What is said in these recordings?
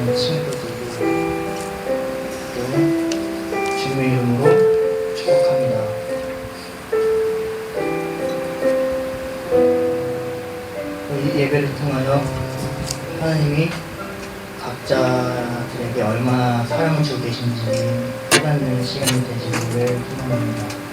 있는 친구들도 주님의 이름으로 축복합니다. 이 예배를 통하여 하나님이 각자들에게 얼마나 사랑을 주고 계신지 깨닫는 시간이 되시기를 소망합니다.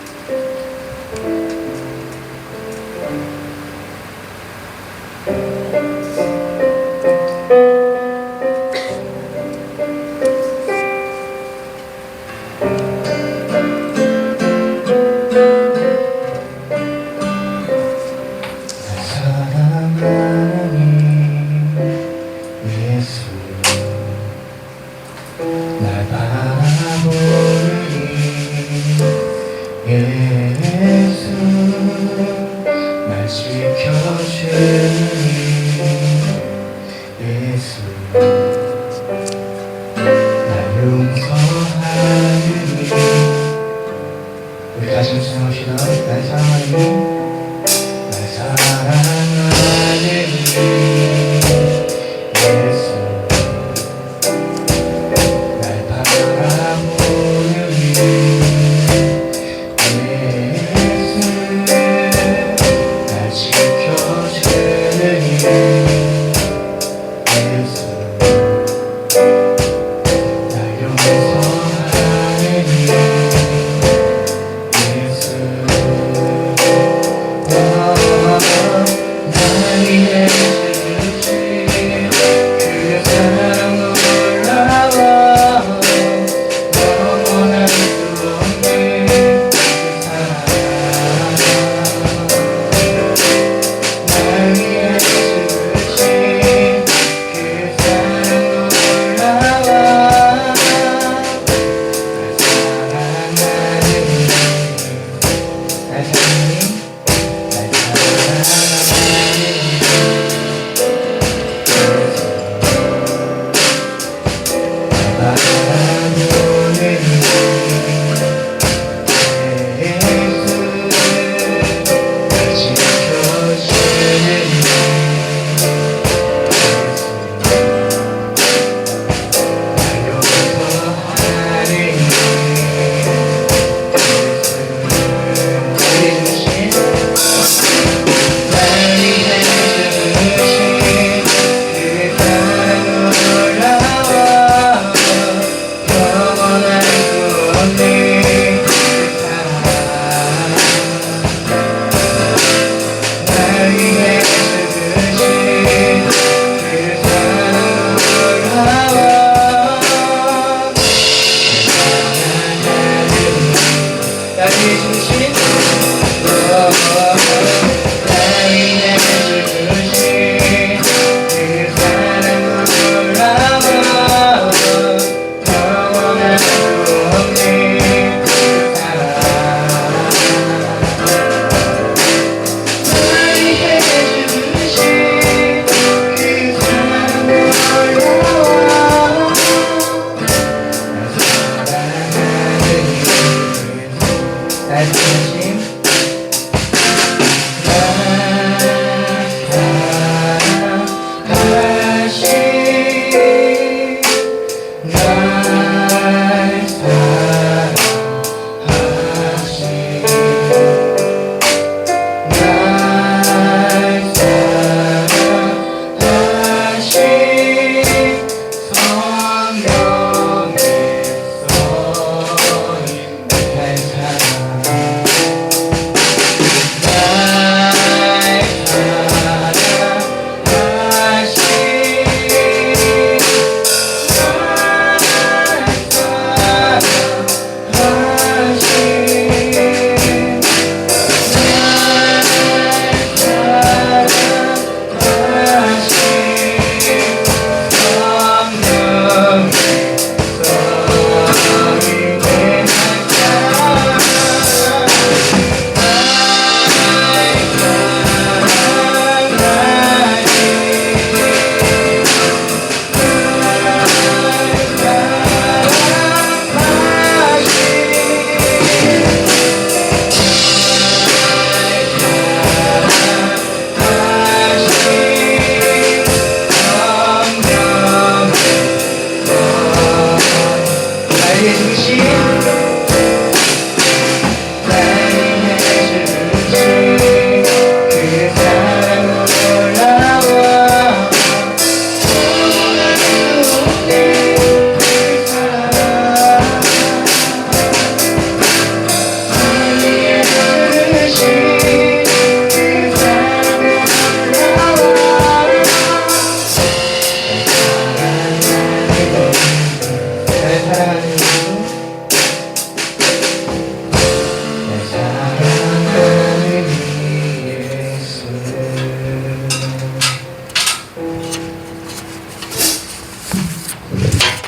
날 바라보니 예수 날 지켜주니 예수 날 용서하니 우리 다시 한번 생각합시다. 날 사랑하니 날 사랑하니 예수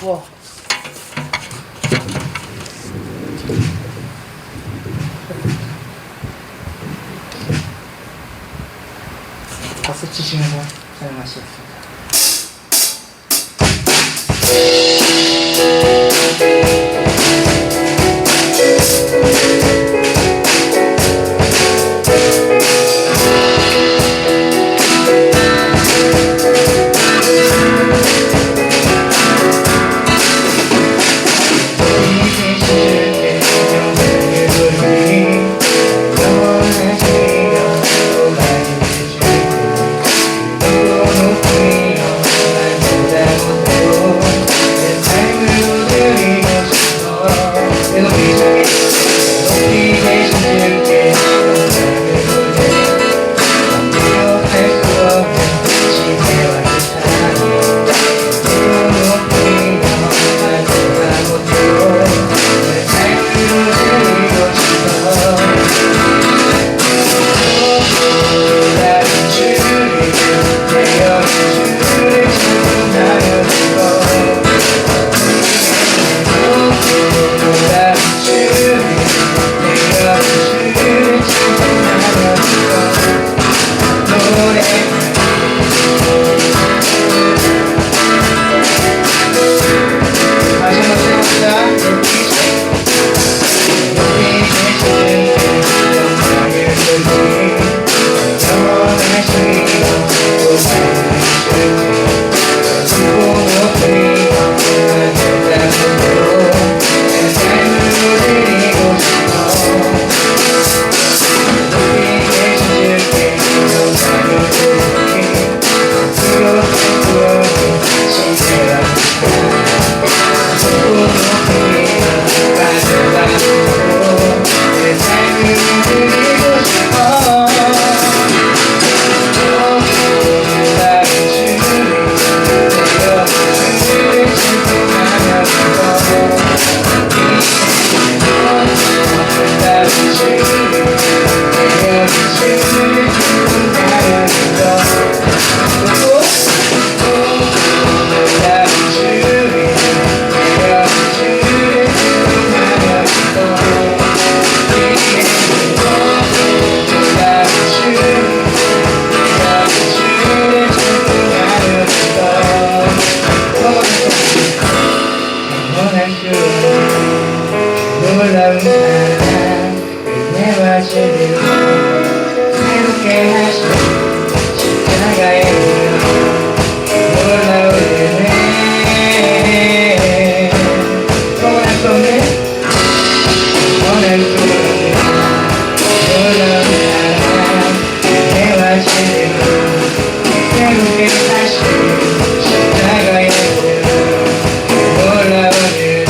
추워. 박수 치시면서 사용하시겠습니다. 놀라운 사랑 은혜와 제대로 새롭게 하신 십자가의 놀라운 은혜 원할 수 없네 원할 수 없네 놀라운 사랑 은혜와 제대로 새롭게 하신 십자가의 놀라운 은혜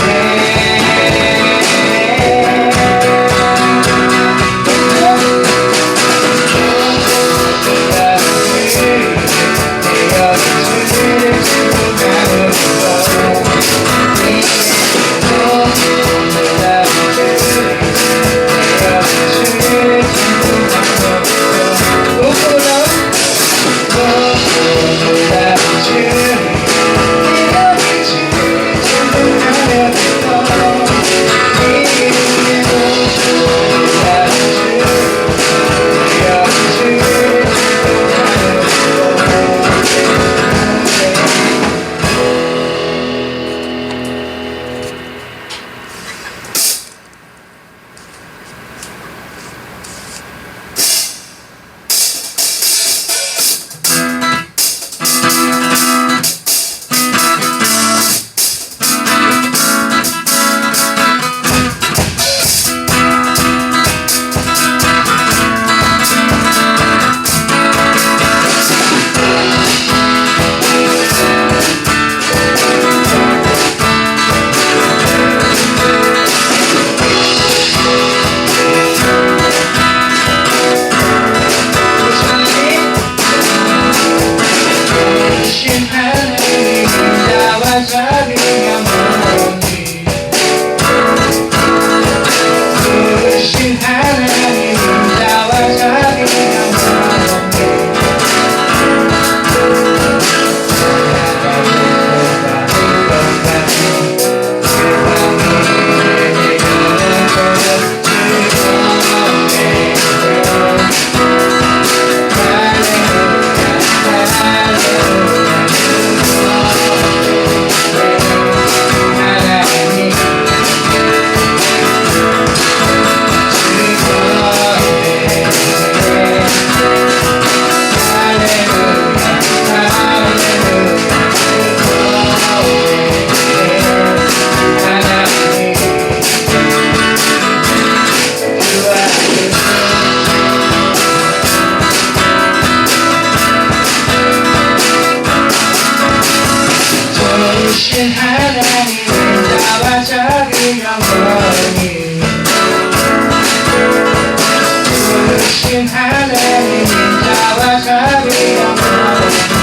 부르신 하나님의 자와 작은 영광이 부르신 하나님의 자와 작은 영광이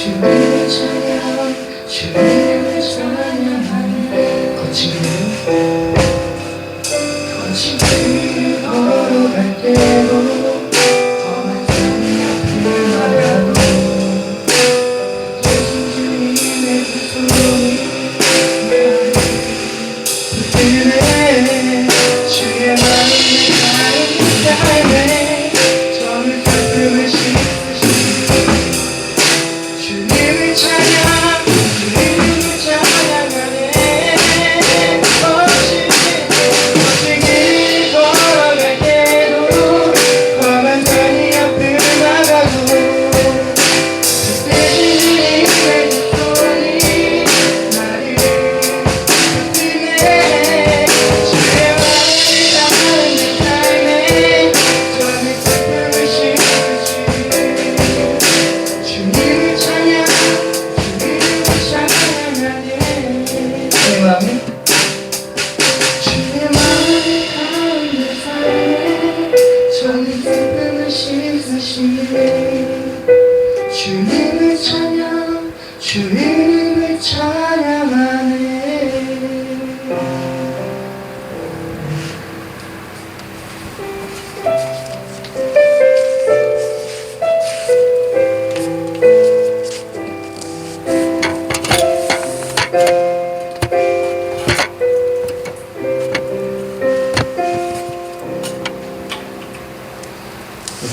주님을 찬양 주님을 찬양하네 거친 길 걸어갈 때도 험한 산이 앞을 막아도 대신 주님의 두 손이 나를 붙드네 주의 마음을 가는 삶에 저를 가끔을 씻으시네 주님을 찬양 주님을 찬양하네 거친 길 걸어갈 때도 험한 산이 앞을 막아도 대신 주님의 두 손이 나를 붙드네 주의 마음을 가는 삶에 저를 가끔을 씻으시네 주님을 찬양 주님을 찬양하네 주의 마음이 주의 마음이 가운데 삶에 저는 슬픔을 씻으시네 주님을 찬양 주님을 찬양하네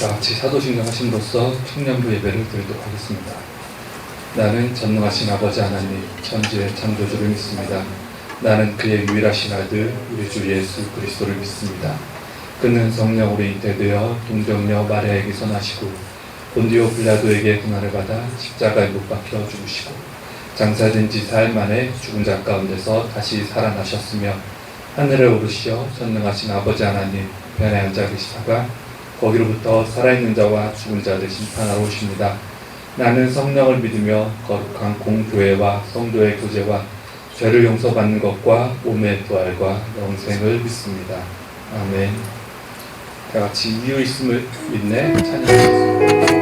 다 같이 사도신경 하심으로써 청년부 예배를 드리도록 하겠습니다. 나는 전능하신 아버지 하나님 천지의 창조주를 믿습니다. 나는 그의 유일하신 아들 우리 주 예수 그리스도를 믿습니다. 그는 성령으로 잉태되어 동정녀 마리아에게서 나시고 본디오 빌라도에게 고난을 받아 십자가에 못 박혀 죽으시고 장사된 지 사흘 만에 죽은 자 가운데서 다시 살아나셨으며 하늘에 오르시어 전능하신 아버지 하나님 편에 앉아 계시다가 거기로부터 살아있는 자와 죽은 자들 심판하러 오십니다. 나는 성령을 믿으며 거룩한 공교회와 성도의 교제와 죄를 용서받는 것과 몸의 부활과 영생을 믿습니다. 아멘. 다 같이 이유 있음을 믿네 찬양하겠습니다.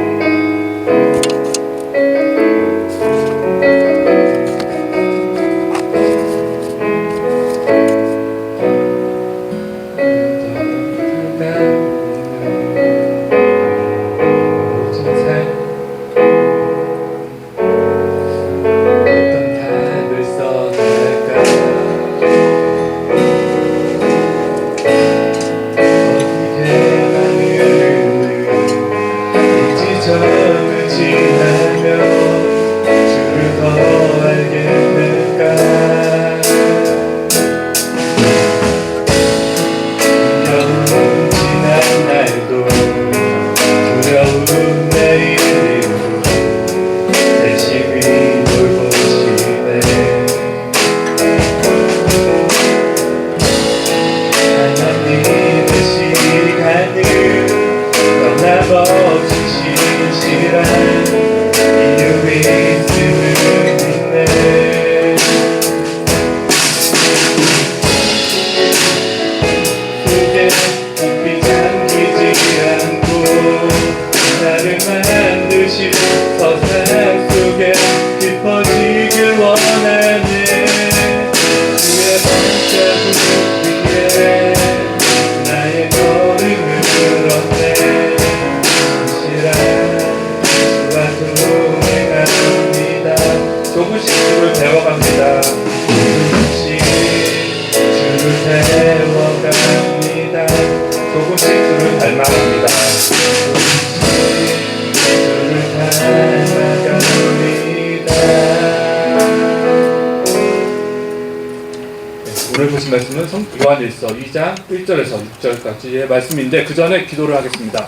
오늘 보신 말씀은 요한일서 2장 1절에서 6절까지의 말씀인데 그 전에 기도를 하겠습니다.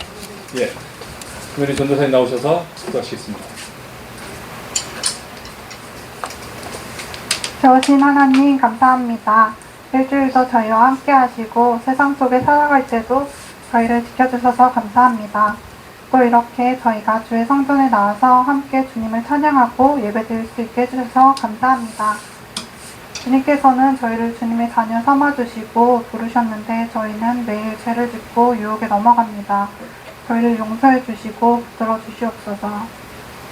예, 김현희 전도사님 나오셔서 기도하시겠습니다. 좋으신 하나님 감사합니다. 일주일도 저희와 함께 하시고 세상 속에 살아갈 때도 저희를 지켜주셔서 감사합니다. 또 이렇게 저희가 주의 성전에 나와서 함께 주님을 찬양하고 예배드릴 수 있게 해주셔서 감사합니다. 주님께서는 저희를 주님의 자녀 삼아주시고 부르셨는데 저희는 매일 죄를 짓고 유혹에 넘어갑니다. 저희를 용서해 주시고 붙들어 주시옵소서.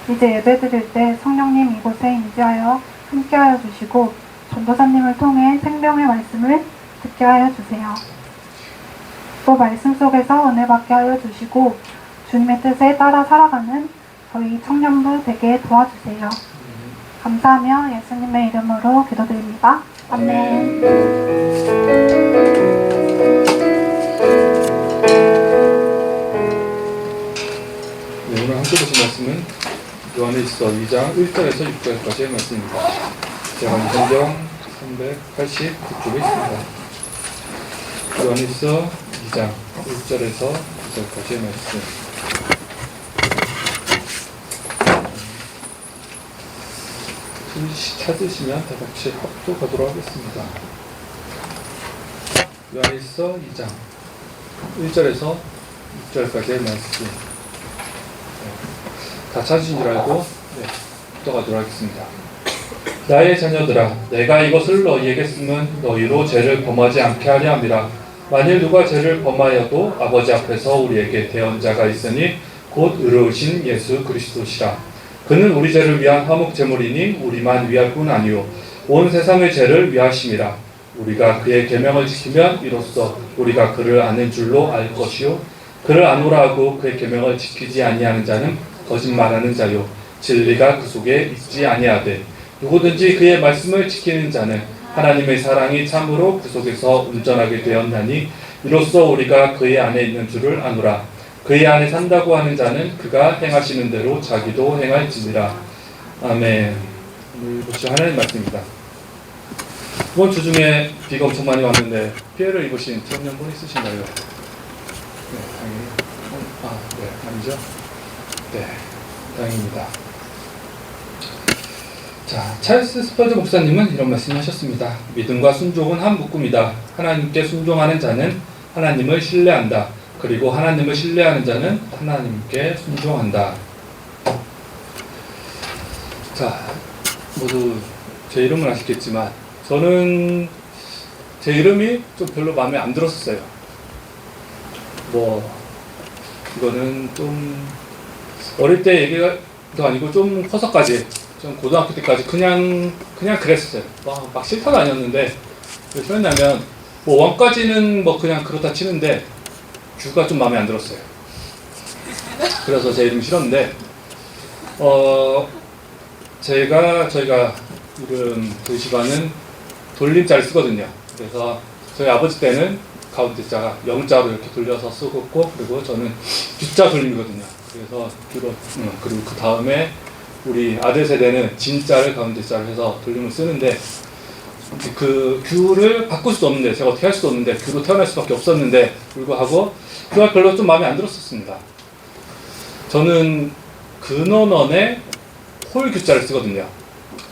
이제 예배드릴 때 성령님 이곳에 임재하여 함께하여 주시고 전도사님을 통해 생명의 말씀을 듣게 하여 주세요. 또 말씀 속에서 은혜 받게 하여 주시고 주님의 뜻에 따라 살아가는 저희 청년부 되게 도와주세요. 감사하며 예수님의 이름으로 기도드립니다. 아멘. 네, 오늘 함께 보신 말씀은 요한일서 2장 1절에서 6절까지의 말씀입니다. 제가 성경 389쪽에 있습니다. 요한일서 2장 1절에서 2절까지의 말씀. 찾으시면 다 같이 합독하도록 하겠습니다. 요한일서 2장 1절에서 6절까지의 말씀. 다 찾으신 줄 알고 합독하도록 하겠습니다. 나의 자녀들아, 내가 이것을 너희에게 쓰면 너희로 죄를 범하지 않게 하려 함이라. 만일 누가 죄를 범하여도 아버지 앞에서 우리에게 대언자가 있으니 곧 의로우신 예수 그리스도시라. 그는 우리 죄를 위한 화목 제물이니 우리만 위할 뿐 아니요 온 세상의 죄를 위하심이라. 우리가 그의 계명을 지키면 이로써 우리가 그를 아는 줄로 알 것이요 그를 아노라 하고 그의 계명을 지키지 아니하는 자는 거짓말하는 자요 진리가 그 속에 있지 아니하되 누구든지 그의 말씀을 지키는 자는 하나님의 사랑이 참으로 그 속에서 온전하게 되었나니 이로써 우리가 그의 안에 있는 줄을 아노라. 그의 안에 산다고 하는 자는 그가 행하시는 대로 자기도 행할지니라. 아멘. 오늘 보시죠. 하나님 말씀입니다. 이번 주 중에 비가 엄청 많이 왔는데 피해를 입으신 청년분 있으신가요? 네, 다행히. 네, 아니죠? 네, 다행입니다. 자, 찰스 스퍼전 목사님은 이런 말씀을 하셨습니다. 믿음과 순종은 한 묶음이다. 하나님께 순종하는 자는 하나님을 신뢰한다. 그리고 하나님을 신뢰하는 자는 하나님께 순종한다. 자, 모두 제 이름은 아시겠지만 저는 제 이름이 좀 별로 마음에 안 들었어요. 이거는 좀 어릴 때 얘기도 아니고 좀 커서까지, 좀 고등학교 때까지 그냥 그랬어요. 막 싫다가 아니었는데 왜 그랬냐면 원까지는 그냥 그렇다 치는데 규가 좀 마음에 안 들었어요. 그래서 제 이름 싫었는데 저희가 이름 저희 집안은 돌림자를 쓰거든요. 그래서 저희 아버지 때는 가운데 자가 영자로 이렇게 돌려서 쓰고 그리고 저는 규자 돌림이거든요. 그래서 규로 그리고 그 다음에 우리 아들 세대는 진자를 가운데 자로 해서 돌림을 쓰는데 그 규를 바꿀 수도 없는데 제가 어떻게 할 수도 없는데 규로 태어날 수밖에 없었는데 불구하고 규가 별로 좀 마음에 안 들었었습니다. 저는 근원원에 홀규자를 쓰거든요.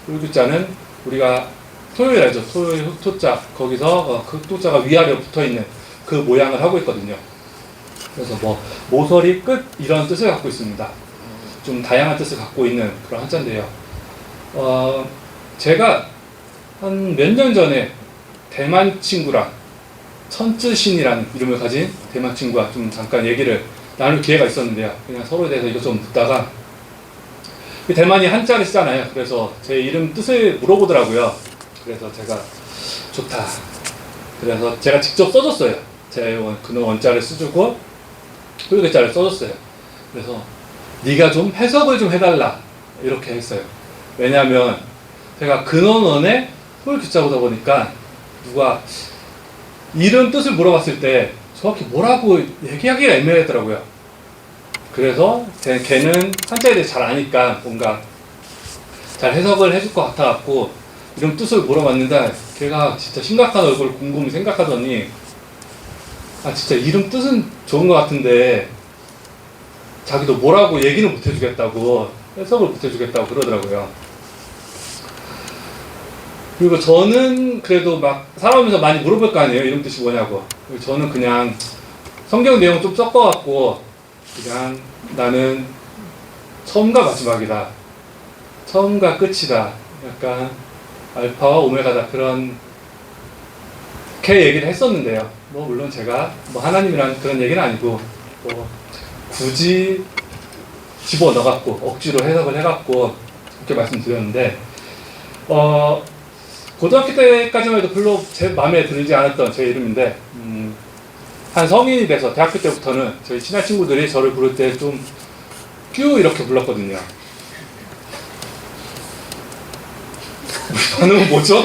홀규자는 우리가 토요일 알죠? 토요일 흑토자 거기서 그 토자가 위아래로 붙어있는 그 모양을 하고 있거든요. 그래서 모서리 끝 이런 뜻을 갖고 있습니다. 좀 다양한 뜻을 갖고 있는 그런 한자인데요. 제가 한 몇 년 전에 대만 친구랑 천쯔신이라는 이름을 가진 대만 친구와 좀 잠깐 얘기를 나눌 기회가 있었는데요. 그냥 서로에 대해서 이것저것 묻다가 대만이 한자를 쓰잖아요. 그래서 제 이름 뜻을 물어보더라고요. 그래서 제가 좋다. 그래서 제가 직접 써줬어요. 제 근원 원자를 써주고 홀교자를 써줬어요. 그래서 네가 좀 해석을 좀 해달라 이렇게 했어요. 왜냐하면 제가 근원원에 홀교자보다 보니까 누가 이름 뜻을 물어봤을 때 정확히 뭐라고 얘기하기가 애매하더라고요. 그래서 걔는 한자에 대해 잘 아니까 뭔가 잘 해석을 해줄 것 같아갖고 이름 뜻을 물어봤는데 걔가 진짜 심각한 얼굴 곰곰이 생각하더니 진짜 이름 뜻은 좋은 것 같은데 자기도 뭐라고 얘기는 못 해주겠다고 해석을 못 해주겠다고 그러더라고요. 그리고 저는 그래도 막 살아오면서 많이 물어볼 거 아니에요. 이름 뜻이 뭐냐고. 저는 그냥 성경 내용 좀 섞어갖고 그냥 나는 처음과 마지막이다. 처음과 끝이다. 약간 알파와 오메가다. 그런 게 얘기를 했었는데요. 물론 제가 하나님이란 그런 얘기는 아니고 굳이 집어넣어갖고 억지로 해석을 해갖고 그렇게 말씀드렸는데 고등학교 때까지만 해도 별로 제 마음에 들지 않았던 제 이름인데 한 성인이 돼서 대학교 때부터는 저희 친한 친구들이 저를 부를 때 좀 뀨 이렇게 불렀거든요. 반응은 뭐죠?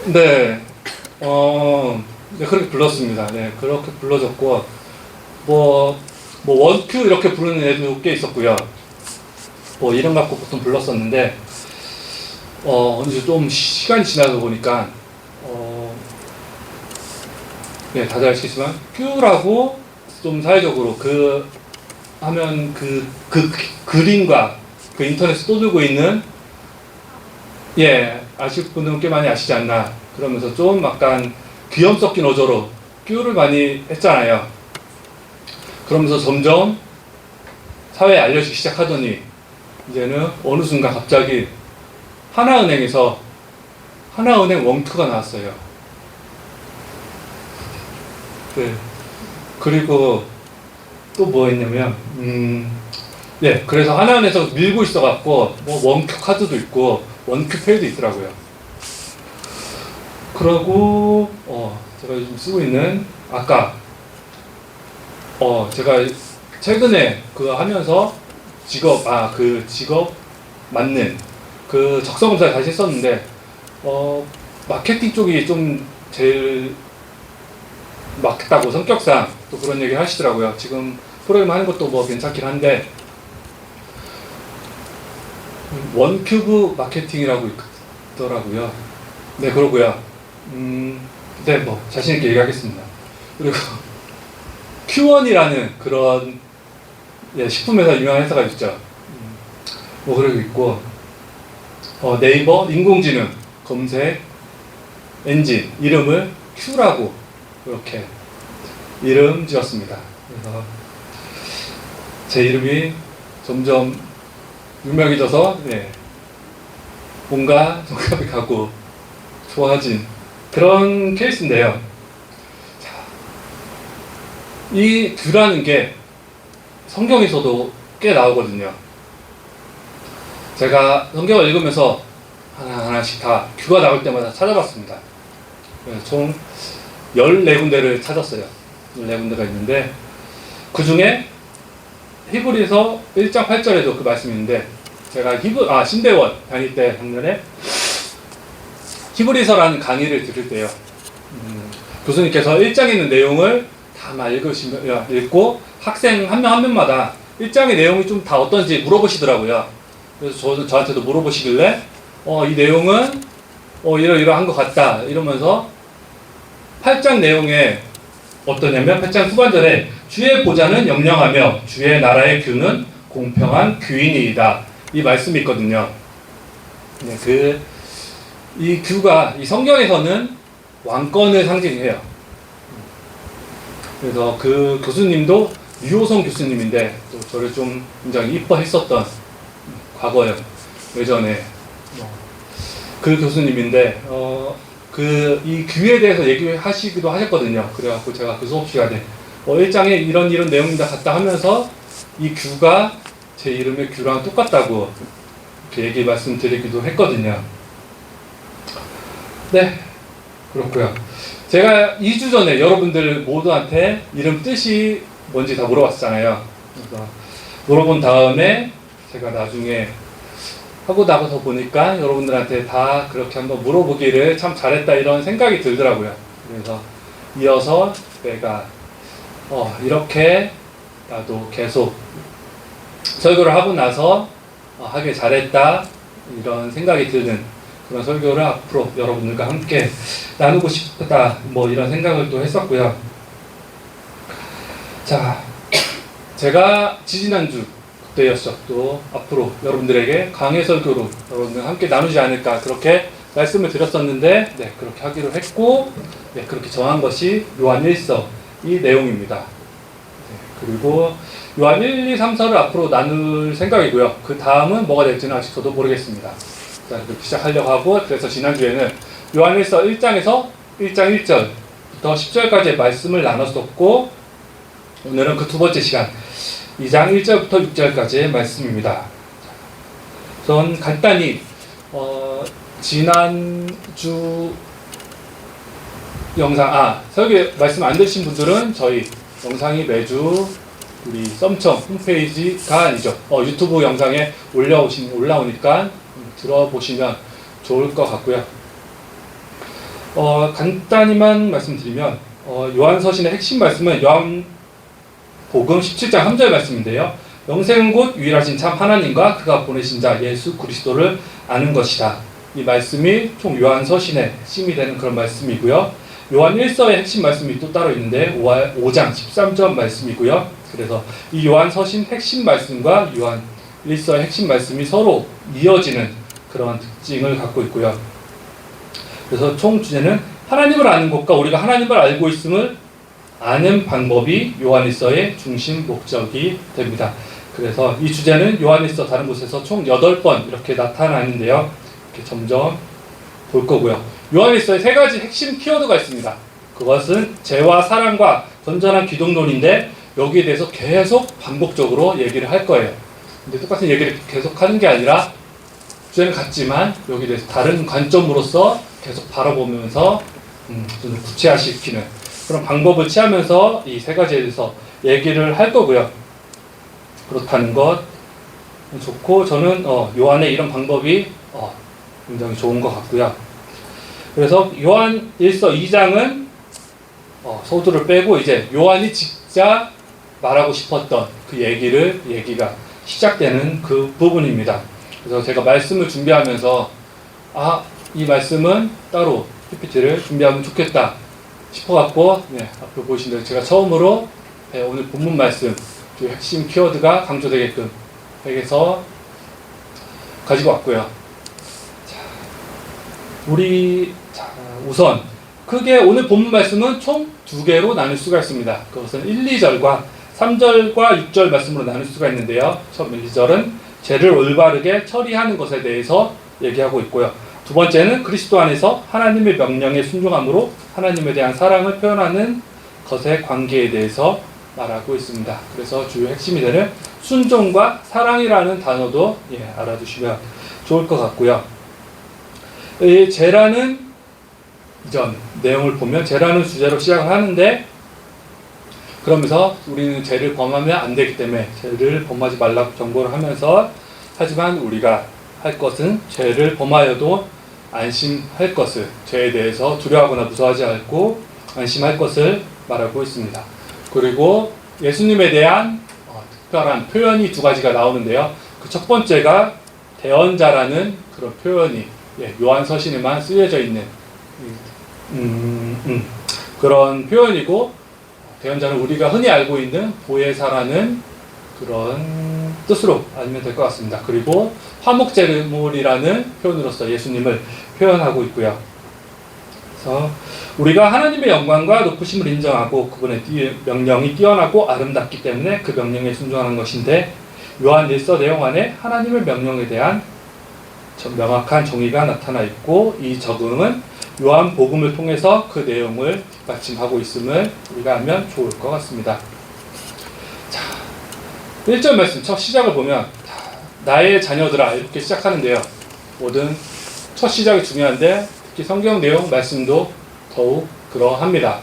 네, 네, 그렇게 불렀습니다. 네, 그렇게 불러줬고, 원큐 이렇게 부르는 애도 꽤 있었고요. 이름 갖고 보통 불렀었는데, 어느 좀 시간이 지나서 보니까, 네, 다들 아시겠지만, 큐라고 좀 사회적으로 하면 그림과 그 인터넷에 떠들고 있는, 예, 아실 분은 꽤 많이 아시지 않나. 그러면서 좀 약간 귀염 섞인 어조로 큐를 많이 했잖아요. 그러면서 점점 사회에 알려지기 시작하더니, 이제는 어느 순간 갑자기 하나은행에서 하나은행 원큐가 나왔어요. 네. 그리고 또 뭐 했냐면, 네, 그래서 하나은행에서 밀고 있어갖고, 원큐 카드도 있고, 원큐 페이도 있더라고요. 그러고, 제가 요즘 쓰고 있는, 아까, 제가 최근에 그거 하면서 직업 맞는, 그 적성검사를 다시 했었는데, 마케팅 쪽이 좀 제일 맞다고 성격상 또 그런 얘기 하시더라고요. 지금 프로그램 하는 것도 뭐 괜찮긴 한데 원큐브 마케팅이라고 있더라고요. 네, 그러고요. 네, 뭐 자신 있게 얘기하겠습니다. 그리고 Q1이라는 그런 식품회사 유명한 회사가 있죠. 뭐 그러고 있고 네이버 인공지능 검색 엔진 이름을 Q라고 이렇게 이름 지었습니다. 그래서 제 이름이 점점 유명해져서 뭔가 정감이 가고 좋아진 그런 케이스인데요. 자, 이 큐라는 게 성경에서도 꽤 나오거든요. 제가 성경을 읽으면서 하나하나씩 다 큐가 나올 때마다 찾아봤습니다. 그래서 총 14군데를 찾았어요. 14군데가 있는데 그 중에 히브리서 1장 8절에도 그 말씀이 있는데 제가 신대원 다닐 때 작년에 히브리서라는 강의를 들을 때요. 교수님께서 1장에 있는 내용을 다 막 읽고 학생 한 명 한 명마다 1장의 내용이 좀 다 어떤지 물어보시더라고요. 그래서 저한테도 물어보시길래 이 내용은 이러한 것 같다 이러면서 8장 내용에 어떠냐면 8장 후반절에 주의 보좌는 영영하며 주의 나라의 규는 공평한 규이니이다 이 말씀이 있거든요. 네, 이 규가 이 성경에서는 왕권을 상징해요. 그래서 그 교수님도 유호성 교수님인데 또 저를 좀 굉장히 이뻐했었던 과거에 예전에 그 교수님인데 이 규에 대해서 얘기하시기도 하셨거든요. 그래갖고 제가 그 수업 시간에 1장에 이런 내용이다 같다 하면서 이 규가 제 이름의 규랑 똑같다고 이렇게 말씀드리기도 했거든요. 네, 그렇고요. 제가 2주 전에 여러분들 모두한테 이름 뜻이 뭔지 다 물어봤잖아요. 그래서 물어본 다음에 제가 나중에 하고 나가서 보니까 여러분들한테 다 그렇게 한번 물어보기를 참 잘했다 이런 생각이 들더라고요. 그래서 이어서 내가 이렇게 나도 계속 설교를 하고 나서 하길 잘했다 이런 생각이 드는 그런 설교를 앞으로 여러분들과 함께 나누고 싶다 뭐 이런 생각을 또 했었고요. 자, 제가 지지난주 그때였죠. 또 앞으로 여러분들에게 강해 설교로 여러분들 함께 나누지 않을까 그렇게 말씀을 드렸었는데 그렇게 하기로 했고 그렇게 정한 것이 요한 1서 이 내용입니다. 그리고 요한 1, 2, 3, 4를 앞으로 나눌 생각이고요. 그 다음은 뭐가 될지는 아직 저도 모르겠습니다. 자, 이렇게 시작하려고 하고 그래서 지난주에는 요한 1서 1장에서 1장 1절부터 10절까지의 말씀을 나눴었고 오늘은 그 두 번째 시간 2장 1절부터 6절까지의 말씀입니다. 우선 간단히 지난주 영상, 설교 말씀 안 들으신 분들은 저희 영상이 매주 우리 썸청 홈페이지가 아니죠. 유튜브 영상에 올라오니까 들어보시면 좋을 것 같고요. 간단히만 말씀드리면 요한서신의 핵심 말씀은 요한복음 17장 3절 말씀인데요. 영생은 곧 유일하신 참 하나님과 그가 보내신 자 예수 그리스도를 아는 것이다. 이 말씀이 총 요한서신의 핵심이 되는 그런 말씀이고요. 요한 1서의 핵심 말씀이 또 따로 있는데 5장 13절 말씀이고요. 그래서 이 요한서신 핵심 말씀과 요한 1서의 핵심 말씀이 서로 이어지는 그런 특징을 갖고 있고요. 그래서 총 주제는 하나님을 아는 것과 우리가 하나님을 알고 있음을 아는 방법이 요한 1서의 중심 목적이 됩니다. 그래서 이 주제는 요한 1서 다른 곳에서 총 8번 이렇게 나타나는데요. 이렇게 점점 볼 거고요. 요한 1서에 3가지 핵심 키워드가 있습니다. 그것은 죄와 사랑과 건전한 기독론인데 여기에 대해서 계속 반복적으로 얘기를 할 거예요. 근데 똑같은 얘기를 계속 하는 게 아니라 주제는 같지만 여기에 대해서 다른 관점으로서 계속 바라보면서 좀 구체화시키는 그런 방법을 취하면서 이 3가지에 대해서 얘기를 할 거고요. 그렇다는 것 좋고 저는 요한의 이런 방법이 굉장히 좋은 것 같고요. 그래서 요한 1서 2장은 서두를 빼고 이제 요한이 직접 말하고 싶었던 그 얘기가 시작되는 그 부분입니다. 그래서 제가 말씀을 준비하면서 이 말씀은 따로 PPT를 준비하면 좋겠다 싶어갖고 앞으로 보시는 대로 제가 처음으로 오늘 본문 말씀 그 핵심 키워드가 강조되게끔 해서 가지고 왔고요. 우선 크게 오늘 본문 말씀은 총 2개로 나눌 수가 있습니다. 그것은 1, 2절과 3절과 6절 말씀으로 나눌 수가 있는데요. 처음 1, 2절은 죄를 올바르게 처리하는 것에 대해서 얘기하고 있고요. 두 번째는 그리스도 안에서 하나님의 명령에 순종함으로 하나님에 대한 사랑을 표현하는 것의 관계에 대해서 말하고 있습니다. 그래서 주요 핵심이 되는 순종과 사랑이라는 단어도 알아두시면 좋을 것 같고요. 이 죄라는 이전 내용을 보면 죄라는 주제로 시작을 하는데 그러면서 우리는 죄를 범하면 안 되기 때문에 죄를 범하지 말라고 경고를 하면서 하지만 우리가 할 것은 죄를 범하여도 안심할 것을 죄에 대해서 두려워하거나 무서워하지 않고 안심할 것을 말하고 있습니다. 그리고 예수님에 대한 특별한 표현이 2가지가 나오는데요. 그 첫 번째가 대언자라는 그런 표현이 요한서신에만 쓰여져 있는 그런 표현이고 대언자는 우리가 흔히 알고 있는 보혜사라는 그런 뜻으로 알면 될 것 같습니다. 그리고 화목제물이라는 표현으로서 예수님을 표현하고 있고요. 그래서 우리가 하나님의 영광과 높으심을 인정하고 그분의 명령이 뛰어나고 아름답기 때문에 그 명령에 순종하는 것인데 요한 1서 내용 안에 하나님의 명령에 대한 명확한 정의가 나타나 있고 이 적응은 요한복음을 통해서 그 내용을 뒷받침하고 있음을 우리가 알면 좋을 것 같습니다. 자, 1절 말씀 첫 시작을 보면 나의 자녀들아 이렇게 시작하는데요. 모든 첫 시작이 중요한데 특히 성경 내용 말씀도 더욱 그러합니다.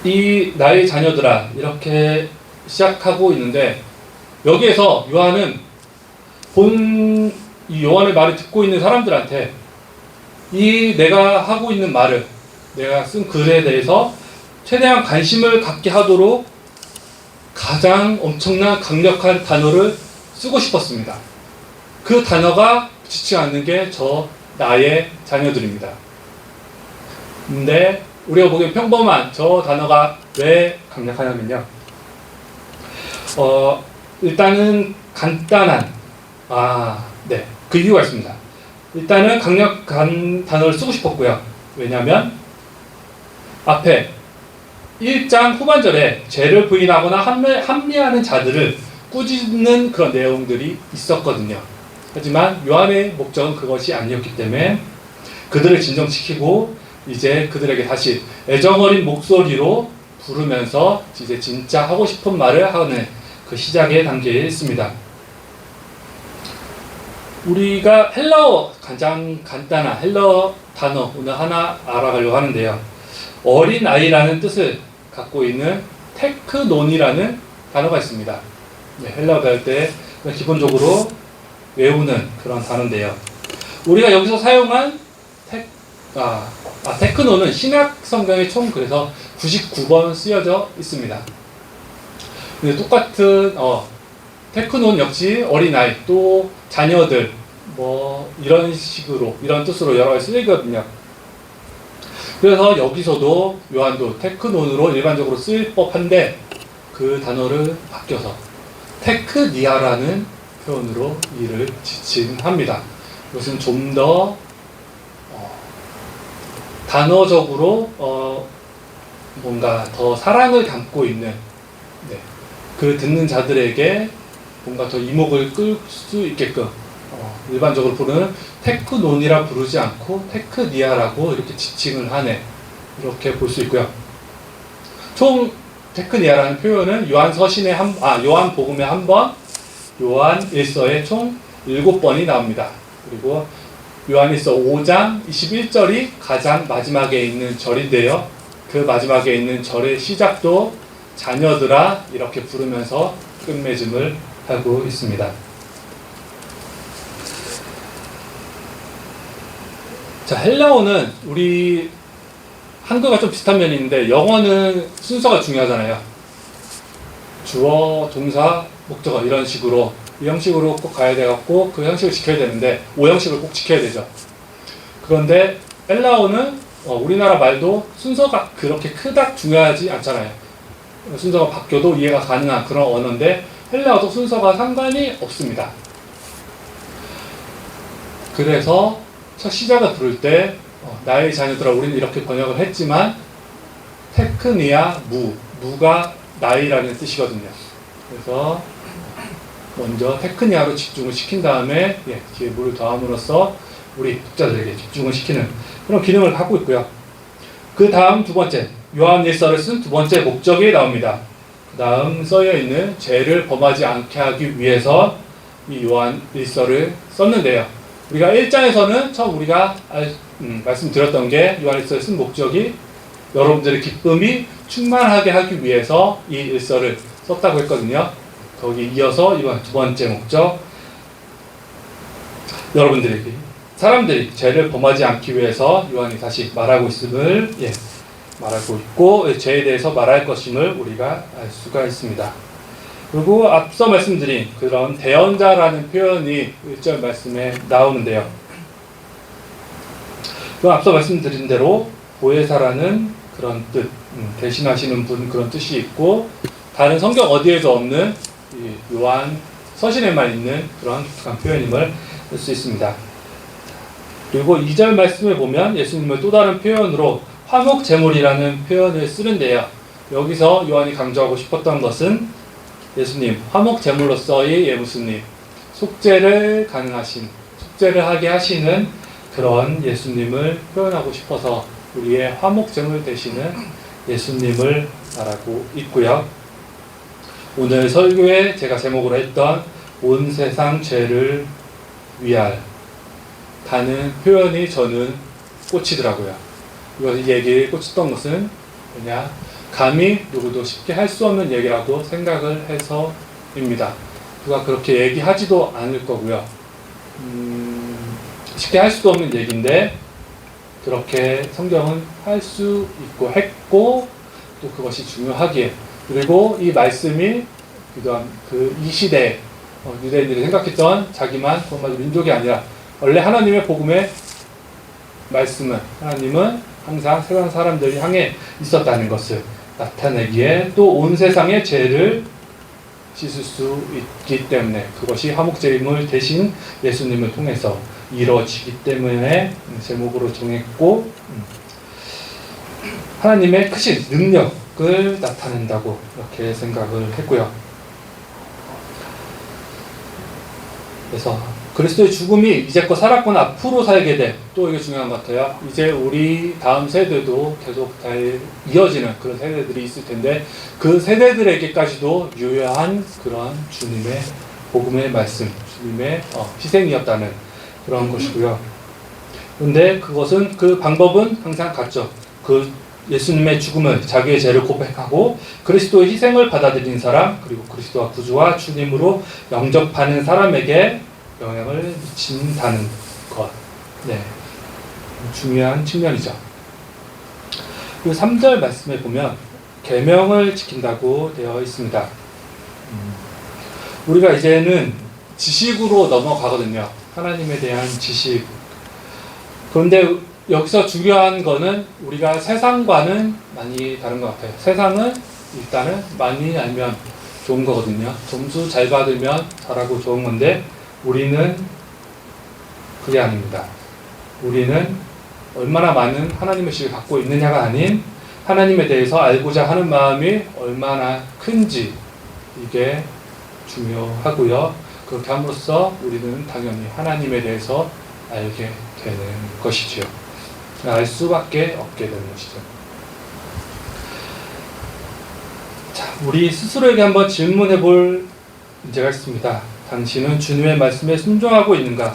이 나의 자녀들아 이렇게 시작하고 있는데 여기에서 요한은 이 요한의 말을 듣고 있는 사람들한테 이 내가 하고 있는 말을 내가 쓴 글에 대해서 최대한 관심을 갖게 하도록 가장 엄청난 강력한 단어를 쓰고 싶었습니다. 그 단어가 붙이지 않는 게 나의 자녀들입니다. 근데 우리가 보기엔 평범한 저 단어가 왜 강력하냐면요. 일단은 간단한 그 이유가 있습니다. 일단은 강력한 단어를 쓰고 싶었고요. 왜냐하면 앞에 1장 후반절에 죄를 부인하거나 합리하는 자들을 꾸짖는 그런 내용들이 있었거든요. 하지만 요한의 목적은 그것이 아니었기 때문에 그들을 진정시키고 이제 그들에게 다시 애정어린 목소리로 부르면서 이제 진짜 하고 싶은 말을 하는 그 시작의 단계에 있습니다. 우리가 헬라어 가장 간단한 헬라어 단어 오늘 하나 알아가려고 하는데요. 어린아이라는 뜻을 갖고 있는 테크논이라는 단어가 있습니다. 네, 헬라어 배울 때 기본적으로 외우는 그런 단어인데요. 우리가 여기서 사용한 테크논은 신약 성경에 총 그래서 99번 쓰여져 있습니다. 근데 똑같은 테크논 역시 어린아이 또 자녀들 뭐 이런 식으로 이런 뜻으로 여러 가지 쓰이거든요. 그래서 여기서도 요한도 테크논으로 일반적으로 쓰일 법한데 그 단어를 바뀌어서 테크니아라는 표현으로 이를 지칭합니다. 이것은 좀 더 단어적으로 뭔가 더 사랑을 담고 있는 그 듣는 자들에게 뭔가 더 이목을 끌 수 있게끔 일반적으로 부르는 테크논이라 부르지 않고 테크니아라고 이렇게 지칭을 하네 이렇게 볼 수 있고요. 총 테크니아라는 표현은 요한복음에 한 번, 요한 1서에 총 7번이 나옵니다. 그리고 요한일서 5장 21절이 가장 마지막에 있는 절인데요. 그 마지막에 있는 절의 시작도 자녀들아 이렇게 부르면서 끝맺음을 하고 있습니다. 자, 헬라어는 우리 한글과 좀 비슷한 면이 있는데 영어는 순서가 중요하잖아요. 주어, 동사, 목적어 이런 식으로 이 형식으로 꼭 가야 돼갖고 그 형식을 지켜야 되는데 5형식을 꼭 지켜야 되죠. 그런데 헬라어는 우리나라 말도 순서가 그렇게 크닥 중요하지 않잖아요. 순서가 바뀌어도 이해가 가능한 그런 언어인데 헬라어도 순서가 상관이 없습니다. 그래서 첫 시작을 부를 때 나의 자녀들아 우리는 이렇게 번역을 했지만 테크니아 무가 나이라는 뜻이거든요. 그래서 먼저 테크니아로 집중을 시킨 다음에 뒤에 물을 더함으로써 우리 독자들에게 집중을 시키는 그런 기능을 갖고 있고요. 그 다음 두 번째 요한 1서를 쓴 두 번째 목적이 나옵니다. 그 다음 써여있는 죄를 범하지 않게 하기 위해서 이 요한 1서를 썼는데요. 우리가 1장에서는 처음 우리가 말씀드렸던 게 요한 1서를 쓴 목적이 여러분들의 기쁨이 충만하게 하기 위해서 이 1서를 썼다고 했거든요. 거기 이어서 이번 두 번째 목적 여러분들에게 사람들이 죄를 범하지 않기 위해서 요한이 다시 말하고 있음을 말하고 있고 죄에 대해서 말할 것임을 우리가 알 수가 있습니다. 그리고 앞서 말씀드린 그런 대언자라는 표현이 1절 말씀에 나오는데요. 그 앞서 말씀드린 대로 보혜사라는 그런 뜻, 대신하시는 분 그런 뜻이 있고 다른 성경 어디에도 없는 요한 서신에만 있는 그런 독특한 표현임을 알 수 있습니다. 그리고 2절 말씀에 보면 예수님을 또 다른 표현으로 화목제물이라는 표현을 쓰는데요. 여기서 요한이 강조하고 싶었던 것은 예수님, 화목제물로서의 예수님, 속죄를 하게 하시는 그런 예수님을 표현하고 싶어서 우리의 화목제물 되시는 예수님을 말하고 있고요. 오늘 설교에 제가 제목으로 했던 온 세상 죄를 위하다는 표현이 저는 꽂히더라고요. 이 얘기에 꽂혔던 것은 뭐냐? 감히 누구도 쉽게 할 수 없는 얘기라고 생각을 해서입니다. 누가 그렇게 얘기하지도 않을 거고요. 쉽게 할 수도 없는 얘기인데 그렇게 성경은 할 수 있고 했고 또 그것이 중요하기에 그리고 이 말씀이 이 시대에 유대인들이 생각했던 자기만 그것마저 민족이 아니라 원래 하나님의 복음의 말씀은 하나님은 항상 세상 사람들이 향해 있었다는 것을 나타내기에 또 온 세상의 죄를 씻을 수 있기 때문에 그것이 화목제물 대신 예수님을 통해서 이루어지기 때문에 제목으로 정했고 하나님의 크신 능력을 나타낸다고 이렇게 생각을 했고요. 그래서 그리스도의 죽음이 이제껏 살았거나 앞으로 살게 돼. 또 이게 중요한 것 같아요. 이제 우리 다음 세대도 계속 다 이어지는 그런 세대들이 있을 텐데 그 세대들에게까지도 유효한 그런 주님의 복음의 말씀, 주님의 희생이었다는 그런 것이고요. 그런데 그것은 그 방법은 항상 같죠. 그 예수님의 죽음을 자기의 죄를 고백하고 그리스도의 희생을 받아들인 사람 그리고 그리스도와 구주와 주님으로 영접하는 사람에게 영향을 미친다는 것. 네. 중요한 측면이죠. 그 3절 말씀에 보면 계명을 지킨다고 되어 있습니다. 우리가 이제는 지식으로 넘어가거든요. 하나님에 대한 지식. 그런데 여기서 중요한 거는 우리가 세상과는 많이 다른 것 같아요. 세상은 일단은 많이 알면 좋은 거거든요. 점수 잘 받으면 잘하고 좋은 건데 우리는 그게 아닙니다. 우리는 얼마나 많은 하나님의 지식을 갖고 있느냐가 아닌 하나님에 대해서 알고자 하는 마음이 얼마나 큰지 이게 중요하고요. 그렇게 함으로써 우리는 당연히 하나님에 대해서 알게 되는 것이지요. 알 수밖에 없게 되는 것이죠. 자, 우리 스스로에게 한번 질문해 볼 문제가 있습니다. 당신은 주님의 말씀에 순종하고 있는가?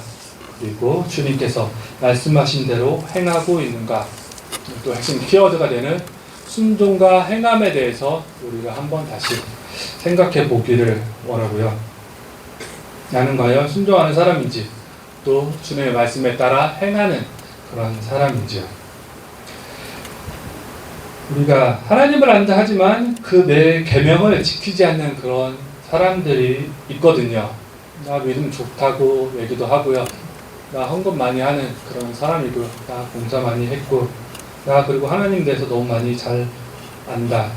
그리고 주님께서 말씀하신 대로 행하고 있는가? 또 핵심 키워드가 되는 순종과 행함에 대해서 우리가 한번 다시 생각해 보기를 원하고요. 나는 과연 순종하는 사람인지 또 주님의 말씀에 따라 행하는 그런 사람인지요. 우리가 하나님을 안다 하지만 그 내 계명을 지키지 않는 그런 사람들이 있거든요. 나 믿음 좋다고 얘기도 하고요. 나 헌금 많이 하는 그런 사람이고요. 나 봉사 많이 했고 나 그리고 하나님 대해서 너무 많이 잘 안다.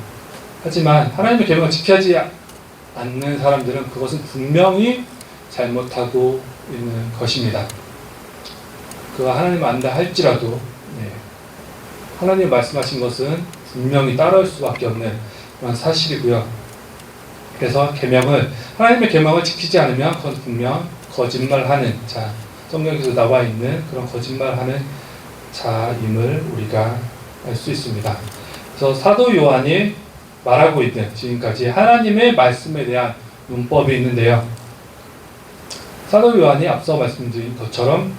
하지만 하나님의 계명을 지키지 않는 사람들은 그것은 분명히 잘못하고 있는 것입니다. 그가 하나님을 안다 할지라도 하나님 말씀하신 것은 분명히 따라올 수밖에 없는 그런 사실이고요. 그래서 하나님의 계명을 지키지 않으면 그건 분명 거짓말하는 자, 성경에서 나와 있는 그런 거짓말하는 자임을 우리가 알 수 있습니다. 그래서 사도 요한이 말하고 있는 지금까지 하나님의 말씀에 대한 문법이 있는데요. 사도 요한이 앞서 말씀드린 것처럼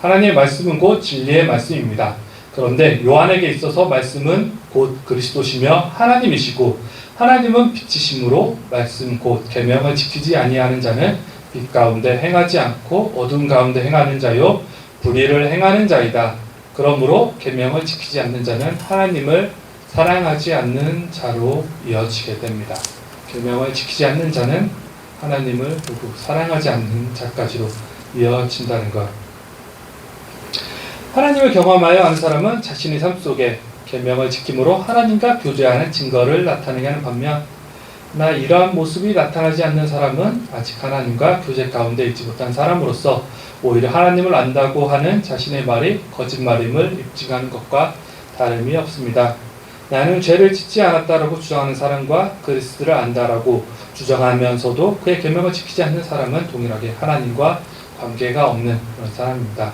하나님의 말씀은 곧 진리의 말씀입니다. 그런데 요한에게 있어서 말씀은 곧 그리스도시며 하나님이시고 하나님은 빛이심으로 말씀 곧 계명을 지키지 아니하는 자는 빛 가운데 행하지 않고 어둠 가운데 행하는 자요 불의를 행하는 자이다. 그러므로 계명을 지키지 않는 자는 하나님을 사랑하지 않는 자로 이어지게 됩니다. 계명을 지키지 않는 자는 하나님을 결국 사랑하지 않는 자까지로 이어진다는 것. 하나님을 경험하여 아는 사람은 자신의 삶 속에 계명을 지킴으로 하나님과 교제하는 증거를 나타내게 하는 반면 나 이러한 모습이 나타나지 않는 사람은 아직 하나님과 교제 가운데 있지 못한 사람으로서 오히려 하나님을 안다고 하는 자신의 말이 거짓말임을 입증하는 것과 다름이 없습니다. 나는 죄를 짓지 않았다라고 주장하는 사람과 그리스도를 안다라고 주장하면서도 그의 계명을 지키지 않는 사람은 동일하게 하나님과 관계가 없는 그런 사람입니다.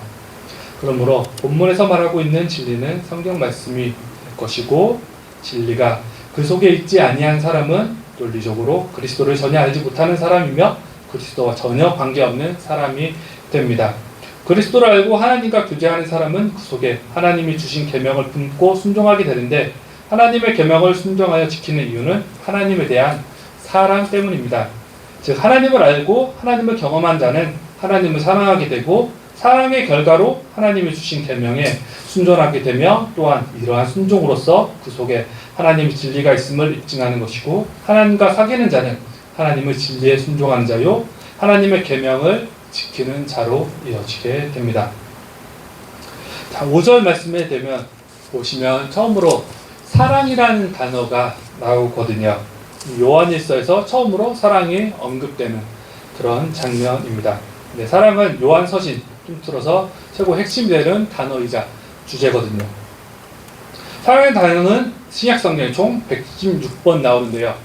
그러므로 본문에서 말하고 있는 진리는 성경 말씀이 될 것이고 진리가 그 속에 있지 아니한 사람은 논리적으로 그리스도를 전혀 알지 못하는 사람이며 그리스도와 전혀 관계없는 사람이 됩니다. 그리스도를 알고 하나님과 교제하는 사람은 그 속에 하나님이 주신 계명을 품고 순종하게 되는데 하나님의 계명을 순종하여 지키는 이유는 하나님에 대한 사랑 때문입니다. 즉 하나님을 알고 하나님을 경험한 자는 하나님을 사랑하게 되고 사랑의 결과로 하나님이 주신 계명에 순종하게 되며 또한 이러한 순종으로서 그 속에 하나님의 진리가 있음을 입증하는 것이고 하나님과 사귀는 자는 하나님의 진리에 순종하는 자요 하나님의 계명을 지키는 자로 이어지게 됩니다. 자, 5절 말씀에 되면 보시면 처음으로 사랑이라는 단어가 나오거든요. 요한일서에서 처음으로 사랑이 언급되는 그런 장면입니다. 네, 사랑은 요한서신 통틀어서 최고 핵심되는 단어이자 주제거든요. 사랑의 단어는 신약성경에 총 116번 나오는데요.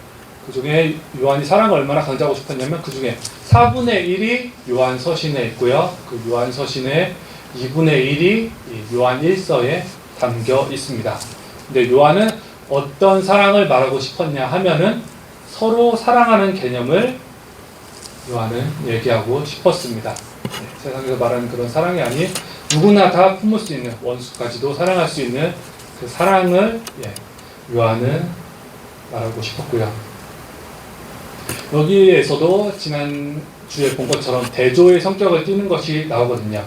그 중에 요한이 사랑을 얼마나 강조하고 싶었냐면 그 중에 4분의 1이 요한 서신에 있고요. 그 요한 서신의 2분의 1이 요한 1서에 담겨 있습니다. 근데 요한은 어떤 사랑을 말하고 싶었냐 하면은 서로 사랑하는 개념을 요한은 얘기하고 싶었습니다. 세상에서 말하는 그런 사랑이 아닌 누구나 다 품을 수 있는, 원수까지도 사랑할 수 있는 그 사랑을 요한은 말하고 싶었고요. 여기에서도 지난 주에 본 것처럼 대조의 성격을 띠는 것이 나오거든요.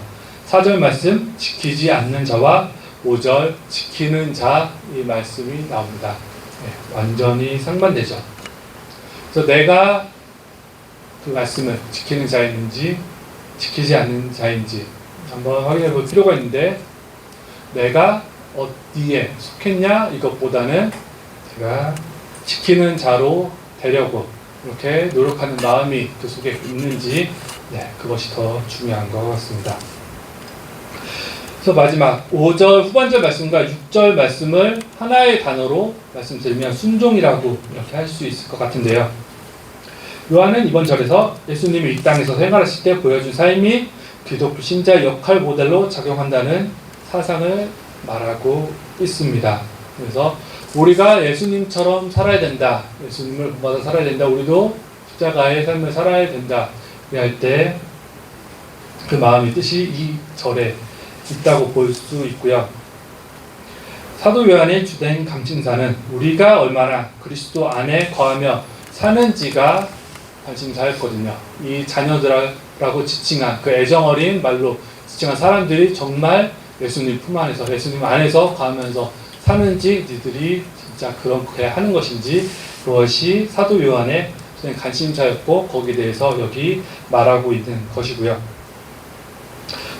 4절 말씀 지키지 않는 자와 5절 지키는 자, 이 말씀이 나옵니다. 완전히 상반되죠. 그래서 내가 그 말씀을 지키는 자인지 지키지 않는 자인지 한번 확인해 볼 필요가 있는데, 내가 어디에 속했냐 이것보다는 제가 지키는 자로 되려고 이렇게 노력하는 마음이 그 속에 있는지, 그것이 더 중요한 것 같습니다. 그래서 마지막 5절 후반절 말씀과 6절 말씀을 하나의 단어로 말씀드리면 순종이라고 이렇게 할 수 있을 것 같은데요. 요한은 이번 절에서 예수님이 이 땅에서 생활하실 때 보여준 삶이 기독교 신자의 역할 모델로 작용한다는 사상을 말하고 있습니다. 그래서 우리가 예수님처럼 살아야 된다, 예수님을 본받아 살아야 된다, 우리도 십자가의 삶을 살아야 된다 할 때 그 마음이 뜻이 이 절에 있다고 볼 수 있고요. 사도 요한의 주된 감칭사는 우리가 얼마나 그리스도 안에 거하며 사는지가 관심사였거든요. 이 자녀들라고 지칭한, 그 애정어린 말로 지칭한 사람들이 정말 예수님 품 안에서, 예수님 안에서 거하면서 사는지, 니들이 진짜 그렇게 하는 것인지, 그것이 사도 요한의 관심사였고 거기에 대해서 여기 말하고 있는 것이고요.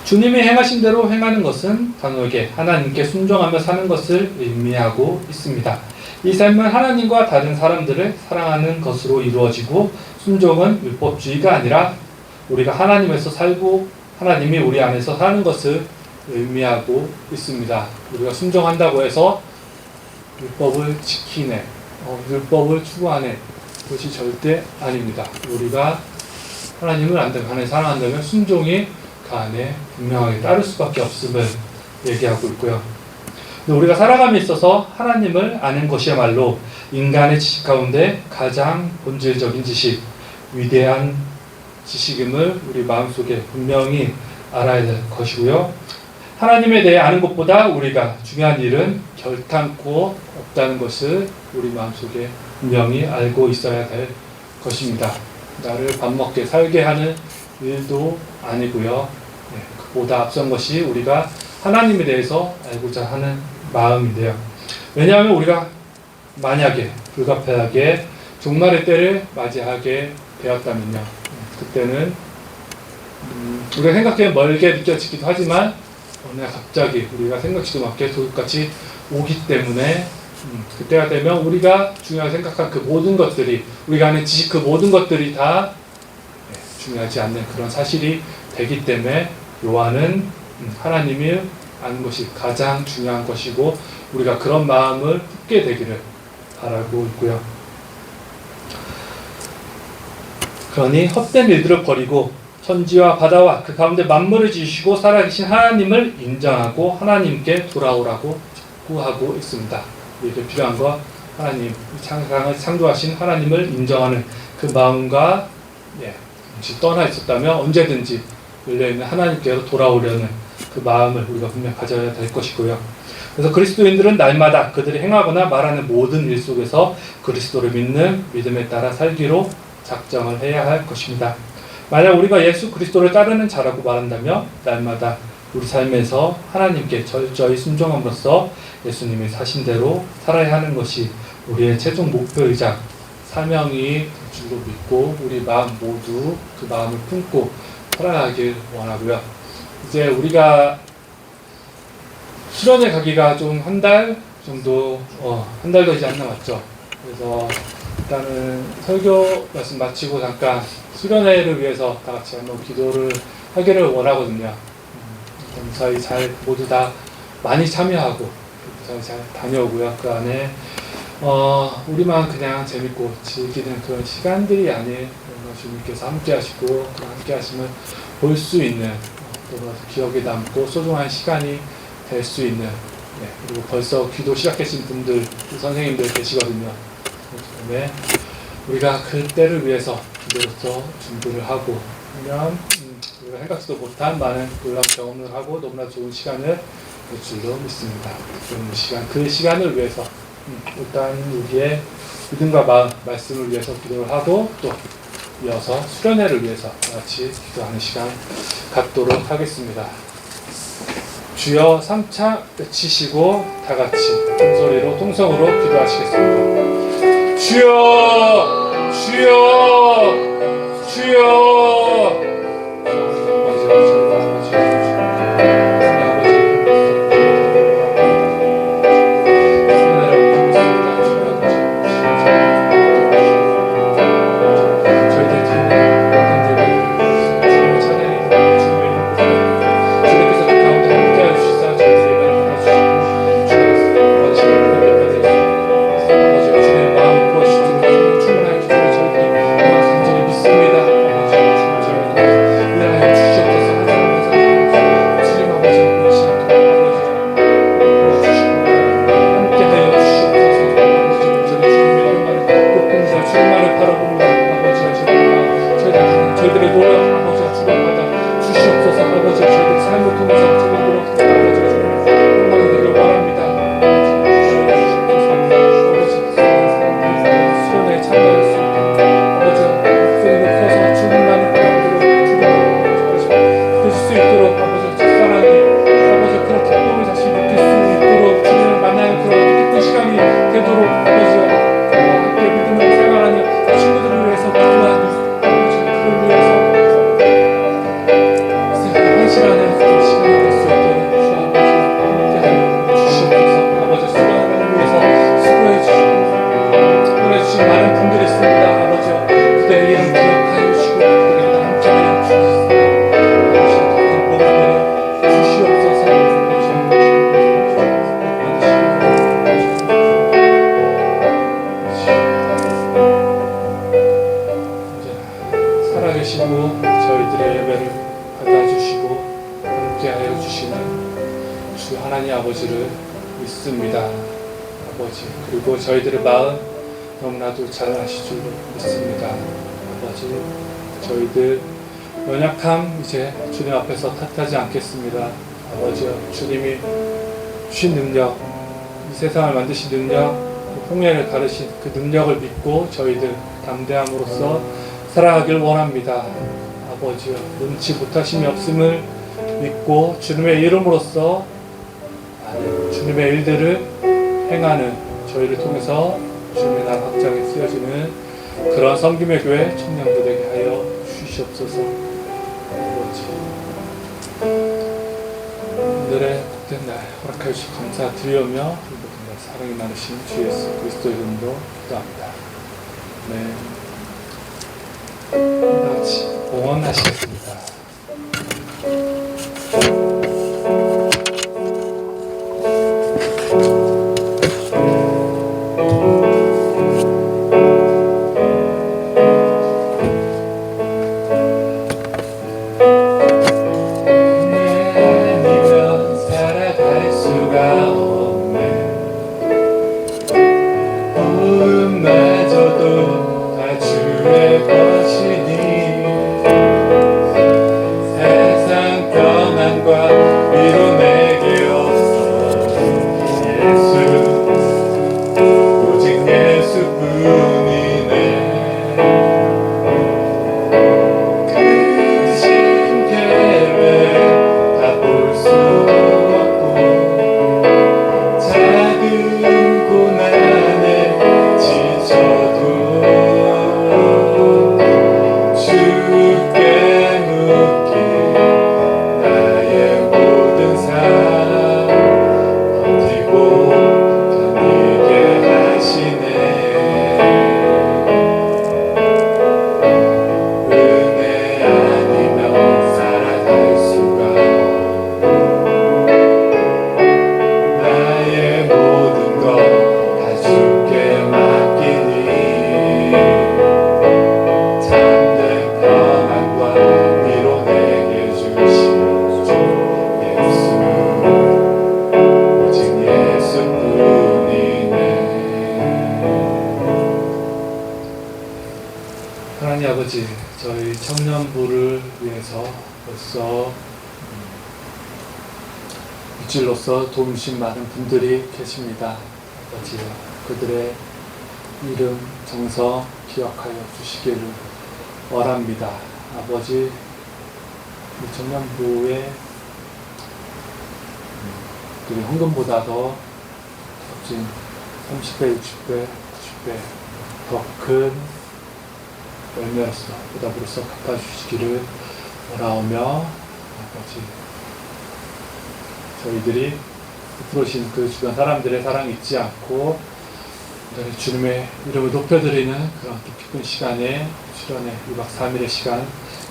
주님이 행하신 대로 행하는 것은 단호하게 하나님께 순종하며 사는 것을 의미하고 있습니다. 이 삶은 하나님과 다른 사람들을 사랑하는 것으로 이루어지고, 순종은 율법주의가 아니라 우리가 하나님에서 살고 하나님이 우리 안에서 사는 것을 의미하고 있습니다. 우리가 순종한다고 해서 율법을 지키네, 율법을 추구하네, 그것이 절대 아닙니다. 우리가 하나님을 안다면, 하나님 사랑한다면 순종이 그 안에 분명하게 따를 수밖에 없음을 얘기하고 있고요. 우리가 살아감에 있어서 하나님을 아는 것이야말로 인간의 지식 가운데 가장 본질적인 지식, 위대한 지식임을 우리 마음속에 분명히 알아야 될 것이고요. 하나님에 대해 아는 것보다 우리가 중요한 일은 결탄코 없다는 것을 우리 마음속에 분명히 알고 있어야 될 것입니다. 나를 밥 먹게 살게 하는 일도 아니고요. 그보다 앞선 것이 우리가 하나님에 대해서 알고자 하는 마음인데요. 왜냐하면 우리가 만약에 불가피하게 종말의 때를 맞이하게 되었다면요, 그때는 우리가 생각해 멀게 느껴지기도 하지만 어느 날 갑자기 우리가 생각지도 않게 도둑같이 오기 때문에 그때가 되면 우리가 중요하게 생각한 그 모든 것들이, 우리가 아는 지식 그 모든 것들이 다 중요하지 않는 그런 사실이 되기 때문에 요한은 하나님을 아는 것이 가장 중요한 것이고 우리가 그런 마음을 품게 되기를 바라고 있고요. 그러니 헛된 일들을 버리고 천지와 바다와 그 가운데 만물을 지으시고 살아계신 하나님을 인정하고 하나님께 돌아오라고 촉구하고 있습니다. 이게 필요한 거, 하나님, 세상을 창조하신 하나님을 인정하는 그 마음과 떠나 있었다면 언제든지 열려있는 하나님께로 돌아오려는 그 마음을 우리가 분명 가져야 될 것이고요. 그래서 그리스도인들은 날마다 그들이 행하거나 말하는 모든 일 속에서 그리스도를 믿는 믿음에 따라 살기로 작정을 해야 할 것입니다. 만약 우리가 예수 그리스도를 따르는 자라고 말한다면 날마다 우리 삶에서 하나님께 철저히 순종함으로써 예수님이 사신 대로 살아야 하는 것이 우리의 최종 목표이자 사명이 줄로 믿고 우리 마음 모두 그 마음을 품고 살아가길 원하고요. 이제 우리가 수련회 가기가 좀 한 달 정도, 한 달도 이제 안 남았죠. 그래서 일단은 설교 말씀 마치고 잠깐 수련회를 위해서 다 같이 한번 기도를 하기를 원하거든요. 저희 잘 모두 다 많이 참여하고 저희 잘 다녀오고요. 그 안에 우리만 그냥 재밌고 즐기는 그런 시간들이 아닌 주님께서 함께 하시고 또 함께 하시면 볼 수 있는 또 기억에 남고 소중한 시간이 될 수 있는 그리고 벌써 기도 시작하신 분들 선생님들 계시거든요. 그렇기 우리가 그 때를 위해서 기도로서 준비를 하고 그러면 우리가 생각지도 못한 많은 놀라운 경험을 하고 너무나 좋은 시간을 될 줄로 믿습니다. 그 시간을 위해서 일단 우리의 믿음과 마음, 말씀을 위해서 기도를 하고 또 이어서 수련회를 위해서 같이 기도하는 시간 갖도록 하겠습니다. 주여 3차 외치시고 다 같이 통소리로 통성으로 기도하시겠습니다. 주여 주여 주여 저희들의 노력 아버지가 주님마다 주시옵소서. 아버지 저희들의 삶을 통해서 저희들로 아버지가 주님 영광이 되길 원합니다. 아버지 수련회에 참가할 수 있게 아버지 목소리를 커서 주님만을 바라보도록 주실 수 있도록 아버지 첫사랑이 아버지 그런 기쁨을 다시 느낄 수 있도록 주님을 만나는 그런 기쁜 시간이 되도록 아버지와 함께 믿음으로 생활하는 친구들을 위해서 기도하는 시간을 그 시간이 될 수 있도록 주 아버지 함께하여 주시옵소서. 아버지 수고하는 위해서 수고해 주시고 보내주신 많은 분들이 있습니다. 아버지 그들의 이름 기억하여 주시고 그들과 함께하여 주시옵소서. 아버지 큰 복을 내려 주시옵소서. 살아계시고 저희들의 예배를 받아주시고 함께하여 주시는 주 하나님 아버지를 믿습니다. 아버지 그리고 저희들의 마음 너무나도 잘 아실 줄로 믿습니다. 아버지 저희들 연약함 이제 주님 앞에서 탓하지 않겠습니다. 아버지 주님이 주신 능력 이 세상을 만드신 능력 홍해를 가르신 그 능력을 믿고 저희들 담대함으로써 살아가길 원합니다. 아버지여 눈치 못하심이 없음을 믿고 주님의 이름으로써 주님의 일들을 행하는 저희를 통해서 주님의 나라 확장에 쓰여지는 그런 섬김의 교회 청년들 되게 하여 주시옵소서. 아버지 오늘의 복된 날 허락하여 주시고 감사드리며 복된 날 사랑이 많으신 주 예수 그리스도 이름으로 기도합니다. 다 같이 봉헌하시겠습니다. 마저도 다 주의 것이니 청년부를 위해서 벌써 일주일로서 도움 주신 많은 분들이 계십니다. 아버지요, 그들의 이름, 정성 기억하여 주시기를 원합니다. 아버지, 이 청년부의 그들이 헌금보다도 값진 30배, 60배, 90배 더 큰 열매로서 보답으로서 갚아주시기를 원하오며, 아버지, 저희들이 베풀으신 그 주변 사람들의 사랑 잊지 않고 주님의 이름을 높여드리는 그런 기쁜 시간에 수련회 2박 3일의 시간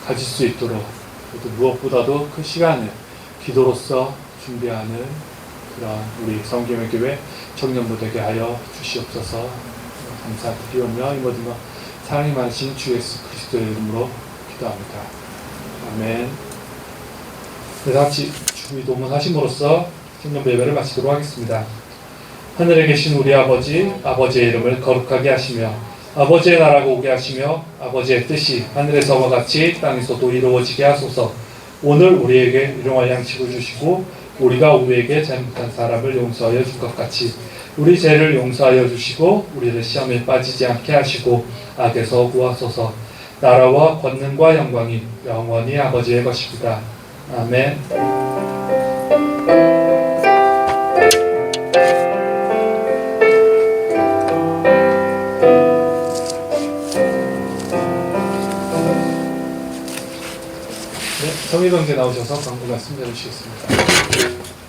가질 수 있도록, 그래도 무엇보다도 그 시간을 기도로서 준비하는 그런 우리 성김의 교회 청년부 되게 하여 주시옵소서. 감사드리오며 이 모든 것 사랑이 많으신 주 예수 그리스도의 이름으로 기도합니다. 아멘. 네, 같이 주의 도문하심으로써 청년부 예배를 마치도록 하겠습니다. 하늘에 계신 우리 아버지, 아버지의 이름을 거룩하게 하시며 아버지의 나라가 오게 하시며 아버지의 뜻이 하늘에서와 같이 땅에서도 이루어지게 하소서. 오늘 우리에게 일용할 양식을 주시고 우리가 우리에게 잘못한 사람을 용서하여 준 것 같이 우리 죄를 용서하여 주시고 우리를 시험에 빠지지 않게 하시고 악에서 구하소서. 나라와 권능과 영광이 영원히 아버지의 것입니다. 아멘. 성희동제 나오셔서 광고 말씀 해주시겠습니다.